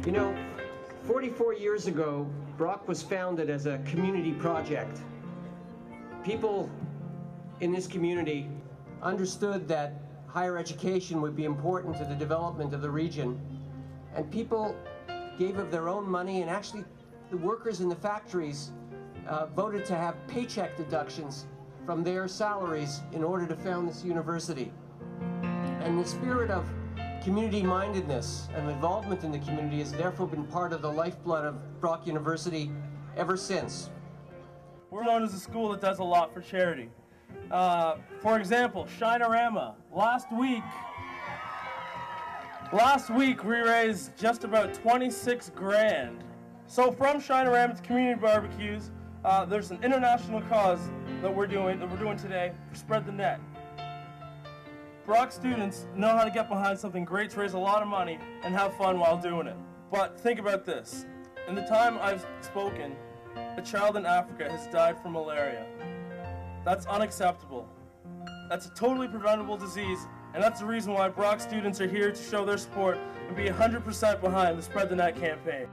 You know, 44 years ago, Brock was founded as a community project. People in this community understood that higher education would be important to the development of the region, and people gave of their own money, and actually the workers in the factories voted to have paycheck deductions from their salaries in order to found this university. And the spirit of community-mindedness and involvement in the community has therefore been part of the lifeblood of Brock University ever since. We're known as a school that does a lot for charity. For example, Shinorama. Last week we raised just about 26 grand. So from Shinorama to community barbecues, there's an international cause that we're doing today for Spread the Net. Brock students know how to get behind something great to raise a lot of money and have fun while doing it. But think about this. In the time I've spoken, a child in Africa has died from malaria. That's unacceptable. That's a totally preventable disease, and that's the reason why Brock students are here to show their support and be 100% behind the Spread the Net campaign.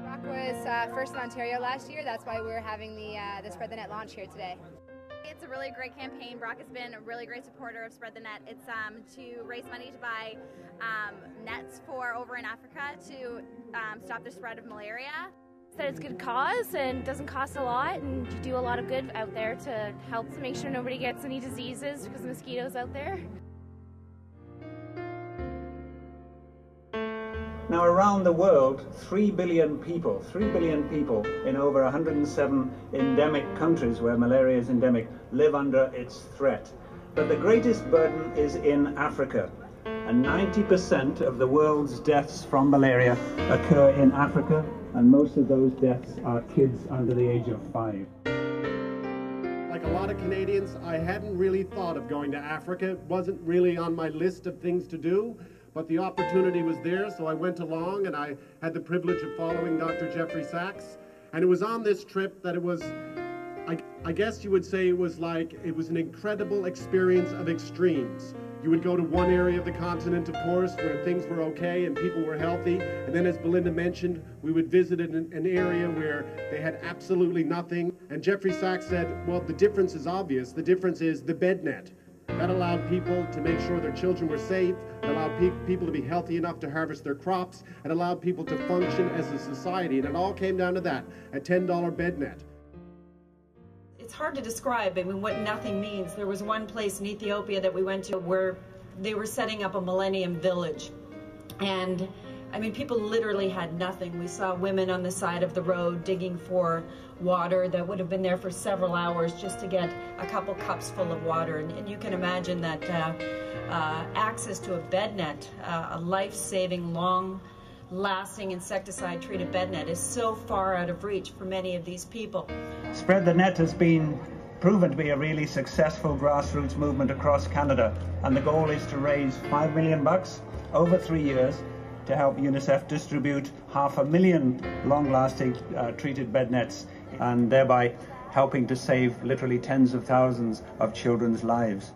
Brock was first in Ontario last year. That's why we're having the Spread the Net launch here today. It's a really great campaign. Brock has been a really great supporter of Spread the Net. It's to raise money to buy nets for over in Africa to stop the spread of malaria. That it's a good cause and doesn't cost a lot, and you do a lot of good out there to help to make sure nobody gets any diseases because of mosquitoes out there. Now around the world, 3 billion people in over 107 endemic countries where malaria is endemic live under its threat. But the greatest burden is in Africa, and 90% of the world's deaths from malaria occur in Africa, and most of those deaths are kids under the age of 5. Like a lot of Canadians, I hadn't really thought of going to Africa. It wasn't really on my list of things to do. But the opportunity was there, so I went along, and I had the privilege of following Dr. Jeffrey Sachs. And it was on this trip that it was, I guess you would say it was an incredible experience of extremes. You would go to one area of the continent, of course, where things were okay and people were healthy. And then, as Belinda mentioned, we would visit an area where they had absolutely nothing. And Jeffrey Sachs said, well, the difference is obvious. The difference is the bed net. That allowed people to make sure their children were safe. It allowed people to be healthy enough to harvest their crops. It allowed people to function as a society. And it all came down to that, a $10 bed net. It's hard to describe, I mean, what nothing means. There was one place in Ethiopia that we went to where they were setting up a millennium village. And I mean, people literally had nothing. We saw women on the side of the road digging for water that would have been there for several hours just to get a couple cups full of water. And you can imagine that access to a bed net, a life-saving, long-lasting insecticide-treated bed net, is so far out of reach for many of these people. Spread the Net has been proven to be a really successful grassroots movement across Canada, and the goal is to raise $5 million over 3 years to help UNICEF distribute 500,000 long-lasting treated bed nets, and thereby helping to save literally tens of thousands of children's lives.